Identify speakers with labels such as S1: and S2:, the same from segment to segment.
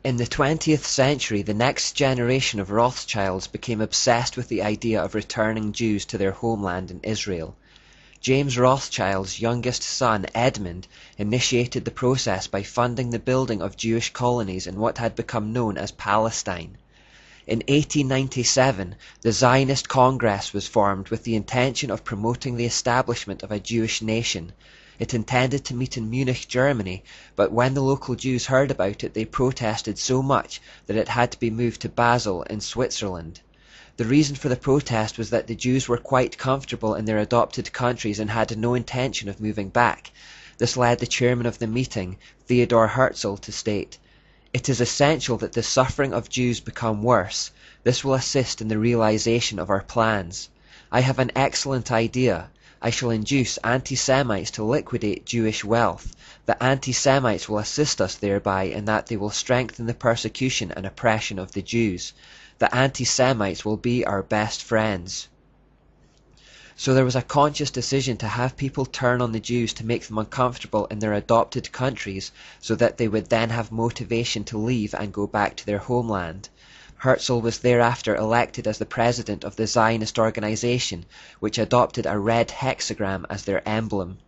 S1: In the 20th century, the next generation of Rothschilds became obsessed with the idea of returning Jews to their homeland in Israel. James Rothschild's youngest son, Edmund, initiated the process by funding the building of Jewish colonies in what had become known as Palestine. In 1897, the Zionist Congress was formed with the intention of promoting the establishment of a Jewish nation. It intended to meet in Munich, Germany, but when the local Jews heard about it, they protested so much that it had to be moved to Basel in Switzerland. The reason for the protest was that the Jews were quite comfortable in their adopted countries and had no intention of moving back. This led the chairman of the meeting, Theodor Herzl, to state, "It is essential that the suffering of Jews become worse. This will assist in the realization of our plans. I have an excellent idea. I shall induce anti-Semites to liquidate Jewish wealth. The anti-Semites will assist us thereby in that they will strengthen the persecution and oppression of the Jews. The anti-Semites will be our best friends." So there was a conscious decision to have people turn on the Jews to make them uncomfortable in their adopted countries so that they would then have motivation to leave and go back to their homeland. Herzl was thereafter elected as the president of the Zionist organization, which adopted a red hexagram as their emblem.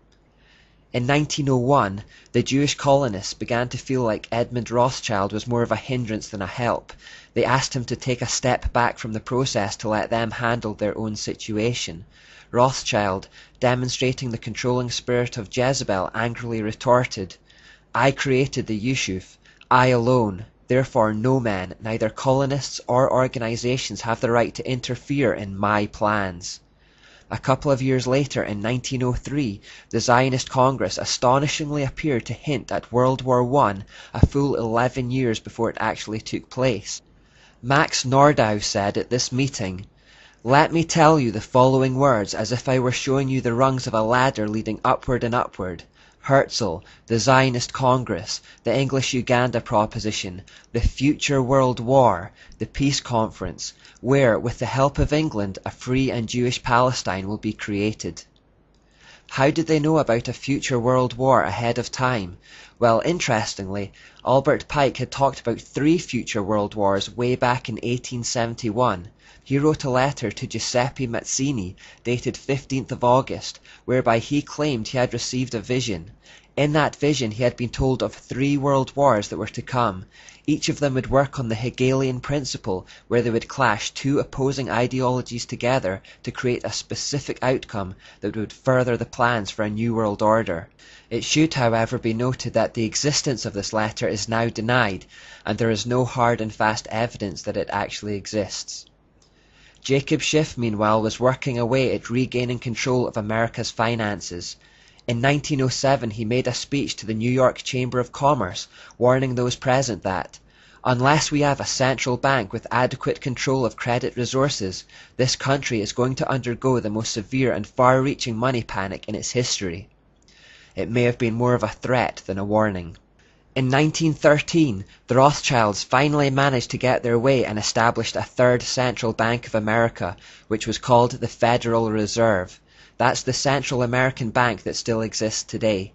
S1: In 1901, the Jewish colonists began to feel like Edmund Rothschild was more of a hindrance than a help. They asked him to take a step back from the process to let them handle their own situation. Rothschild, demonstrating the controlling spirit of Jezebel, angrily retorted, "I created the Yishuf, I alone. Therefore no man, neither colonists or organizations, have the right to interfere in my plans." A couple of years later, in 1903, the Zionist Congress astonishingly appeared to hint at World War I a full 11 years before it actually took place. Max Nordau said at this meeting, "Let me tell you the following words as if I were showing you the rungs of a ladder leading upward and upward. Herzl, the Zionist Congress, the English-Uganda Proposition, the future World War, the Peace Conference, where, with the help of England, a free and Jewish Palestine will be created." How did they know about a future world war ahead of time? Well, interestingly, Albert Pike had talked about 3 future world wars way back in 1871. He wrote a letter to Giuseppe Mazzini, dated 15th of August, whereby he claimed he had received a vision. In that vision he had been told of 3 world wars that were to come. Each of them would work on the Hegelian principle, where they would clash 2 opposing ideologies together to create a specific outcome that would further the plans for a new world order. It should, however, be noted that the existence of this letter is now denied, and there is no hard and fast evidence that it actually exists. Jacob Schiff, meanwhile, was working away at regaining control of America's finances. In 1907 he made a speech to the New York Chamber of Commerce, warning those present that, "Unless we have a central bank with adequate control of credit resources, this country is going to undergo the most severe and far-reaching money panic in its history." It may have been more of a threat than a warning. In 1913, the Rothschilds finally managed to get their way and established a third central bank of America, which was called the Federal Reserve. That's the Central American bank that still exists today.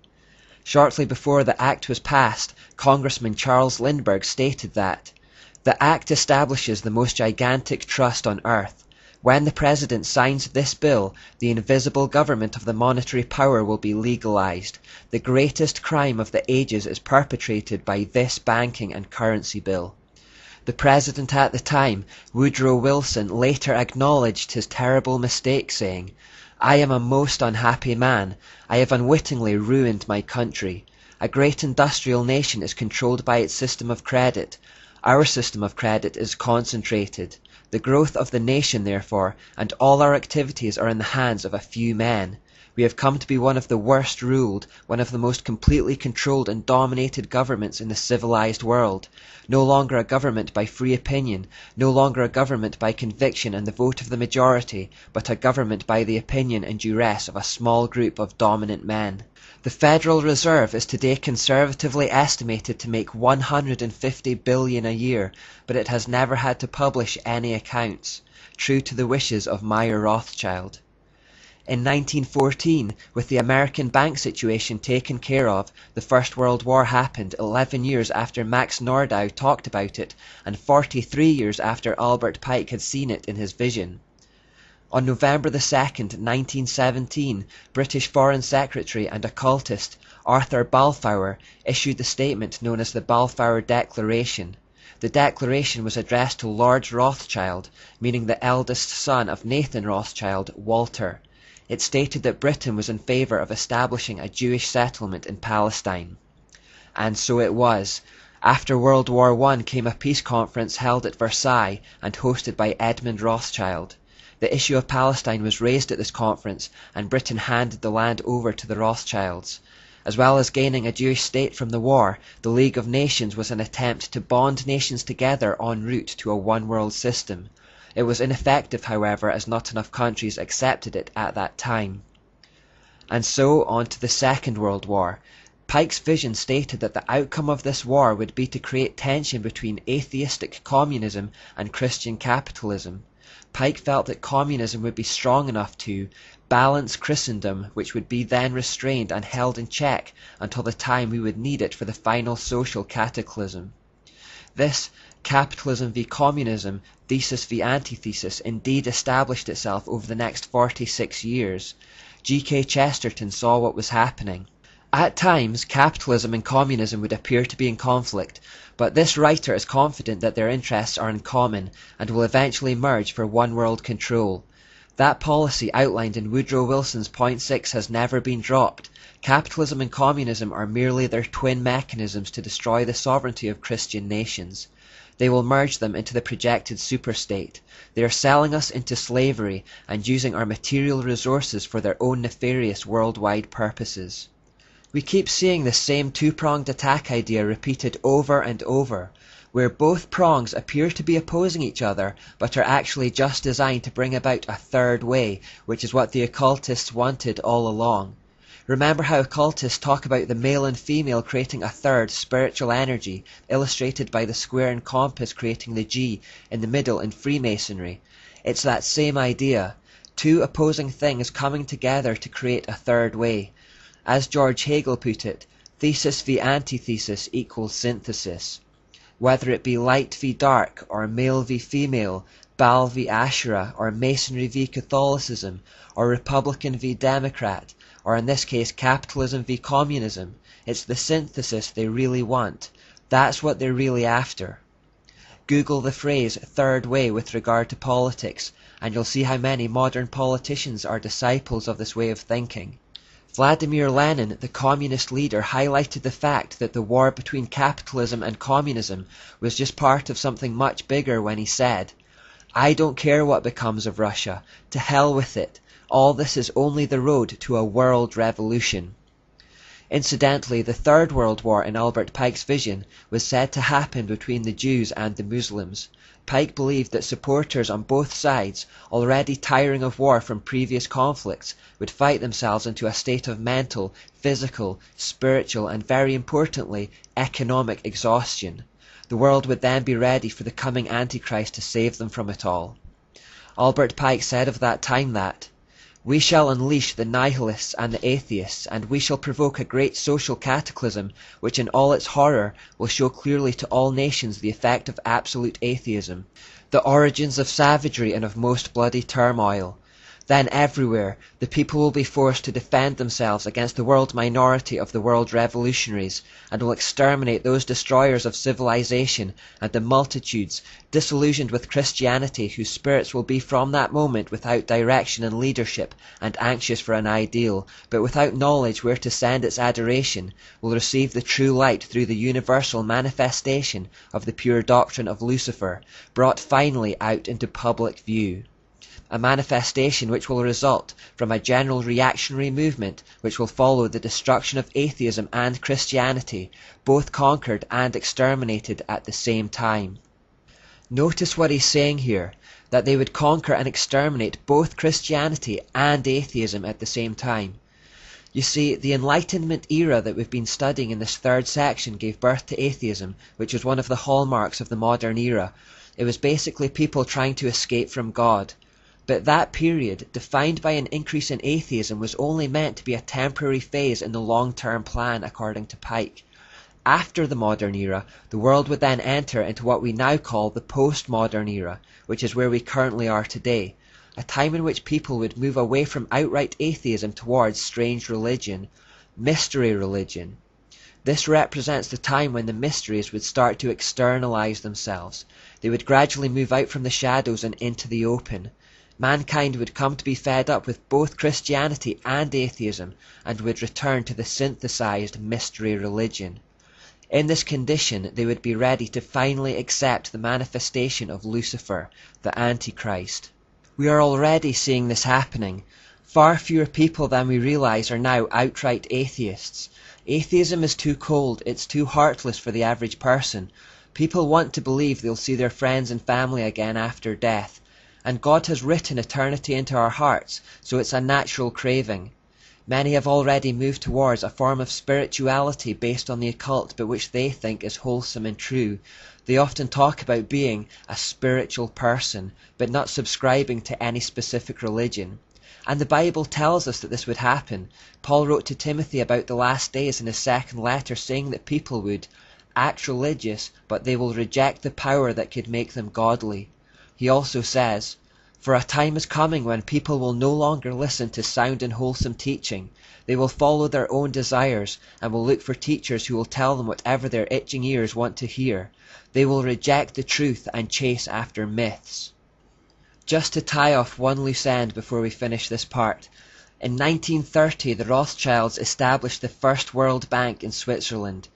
S1: Shortly before the act was passed, Congressman Charles Lindbergh stated that, "The act establishes the most gigantic trust on earth. When the President signs this bill, the invisible government of the monetary power will be legalized. The greatest crime of the ages is perpetrated by this banking and currency bill." The President at the time, Woodrow Wilson, later acknowledged his terrible mistake, saying, "I am a most unhappy man. I have unwittingly ruined my country. A great industrial nation is controlled by its system of credit. Our system of credit is concentrated. The growth of the nation, therefore, and all our activities are in the hands of a few men. We have come to be one of the worst ruled, one of the most completely controlled and dominated governments in the civilized world. No longer a government by free opinion, no longer a government by conviction and the vote of the majority, but a government by the opinion and duress of a small group of dominant men. The Federal Reserve is today conservatively estimated to make $150 billion a year, but it has never had to publish any accounts, true to the wishes of Meyer Rothschild. In 1914, with the American bank situation taken care of, the First World War happened 11 years after Max Nordau talked about it, and 43 years after Albert Pike had seen it in his vision. On November 2nd, 1917, British Foreign Secretary and occultist Arthur Balfour issued the statement known as the Balfour Declaration. The declaration was addressed to Lord Rothschild, meaning the eldest son of Nathan Rothschild, Walter. It stated that Britain was in favour of establishing a Jewish settlement in Palestine. And so it was. After World War I came a peace conference held at Versailles and hosted by Edmund Rothschild. The issue of Palestine was raised at this conference, and Britain handed the land over to the Rothschilds. As well as gaining a Jewish state from the war, the League of Nations was an attempt to bond nations together en route to a one-world system. It was ineffective, however, as not enough countries accepted it at that time. And so on to the Second World War. Pike's vision stated that the outcome of this war would be to create tension between atheistic communism and Christian capitalism. Pike felt that communism would be strong enough to balance Christendom, which would be then restrained and held in check until the time we would need it for the final social cataclysm. This capitalism v communism, thesis v antithesis, indeed established itself over the next 46 years. G.K. Chesterton saw what was happening. At times, capitalism and communism would appear to be in conflict, but this writer is confident that their interests are in common and will eventually merge for one-world control. That policy outlined in Woodrow Wilson's Point 6 has never been dropped. Capitalism and communism are merely their twin mechanisms to destroy the sovereignty of Christian nations. They will merge them into the projected superstate. They are selling us into slavery and using our material resources for their own nefarious worldwide purposes. We keep seeing the same two-pronged attack idea repeated over and over, where both prongs appear to be opposing each other but are actually just designed to bring about a third way, which is what the occultists wanted all along. Remember how occultists talk about the male and female creating a third, spiritual energy, illustrated by the square and compass creating the G in the middle in Freemasonry? It's that same idea, two opposing things coming together to create a third way. As George Hegel put it, thesis v antithesis equals synthesis. Whether it be light v dark, or male v female, Baal v Asherah, or Masonry v Catholicism, or Republican v Democrat, or in this case capitalism v communism, it's the synthesis they really want. That's what they're really after. Google the phrase third way with regard to politics, and you'll see how many modern politicians are disciples of this way of thinking. Vladimir Lenin, the communist leader, highlighted the fact that the war between capitalism and communism was just part of something much bigger when he said, "I don't care what becomes of Russia. To hell with it. All this is only the road to a world revolution." Incidentally, the Third World War in Albert Pike's vision was said to happen between the Jews and the Muslims. Pike believed that supporters on both sides, already tiring of war from previous conflicts, would fight themselves into a state of mental, physical, spiritual, and very importantly, economic exhaustion. The world would then be ready for the coming Antichrist to save them from it all. Albert Pike said of that time that, "We shall unleash the nihilists and the atheists, and we shall provoke a great social cataclysm which in all its horror will show clearly to all nations the effect of absolute atheism, the origins of savagery and of most bloody turmoil. Then everywhere the people will be forced to defend themselves against the world minority of the world revolutionaries, and will exterminate those destroyers of civilization and the multitudes, disillusioned with Christianity, whose spirits will be from that moment without direction and leadership, and anxious for an ideal, but without knowledge where to send its adoration, will receive the true light through the universal manifestation of the pure doctrine of Lucifer, brought finally out into public view. A manifestation which will result from a general reactionary movement which will follow the destruction of atheism and Christianity, both conquered and exterminated at the same time." Notice what he's saying here, that they would conquer and exterminate both Christianity and atheism at the same time. You see, the Enlightenment era that we've been studying in this third section gave birth to atheism, which was one of the hallmarks of the modern era. It was basically people trying to escape from God. But that period, defined by an increase in atheism, was only meant to be a temporary phase in the long-term plan, according to Pike. After the modern era, the world would then enter into what we now call the postmodern era, which is where we currently are today, a time in which people would move away from outright atheism towards strange religion, mystery religion. This represents the time when the mysteries would start to externalize themselves. They would gradually move out from the shadows and into the open. Mankind would come to be fed up with both Christianity and atheism and would return to the synthesized mystery religion. In this condition, they would be ready to finally accept the manifestation of Lucifer, the Antichrist. We are already seeing this happening. Far fewer people than we realize are now outright atheists. Atheism is too cold, it's too heartless for the average person. People want to believe they'll see their friends and family again after death. And God has written eternity into our hearts, so it's a natural craving. Many have already moved towards a form of spirituality based on the occult, but which they think is wholesome and true. They often talk about being a spiritual person, but not subscribing to any specific religion. And the Bible tells us that this would happen. Paul wrote to Timothy about the last days in his second letter, saying that people would act religious, but they will reject the power that could make them godly. He also says, "For a time is coming when people will no longer listen to sound and wholesome teaching. They will follow their own desires and will look for teachers who will tell them whatever their itching ears want to hear. They will reject the truth and chase after myths." Just to tie off one loose end before we finish this part, in 1930 the Rothschilds established the first World Bank in Switzerland.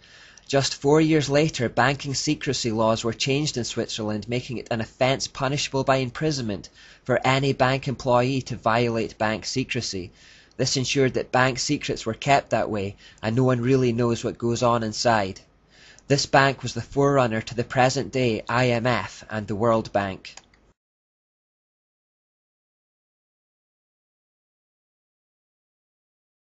S1: Just 4 years later, banking secrecy laws were changed in Switzerland, making it an offence punishable by imprisonment for any bank employee to violate bank secrecy. This ensured that bank secrets were kept that way, and no one really knows what goes on inside. This bank was the forerunner to the present-day IMF and the World Bank.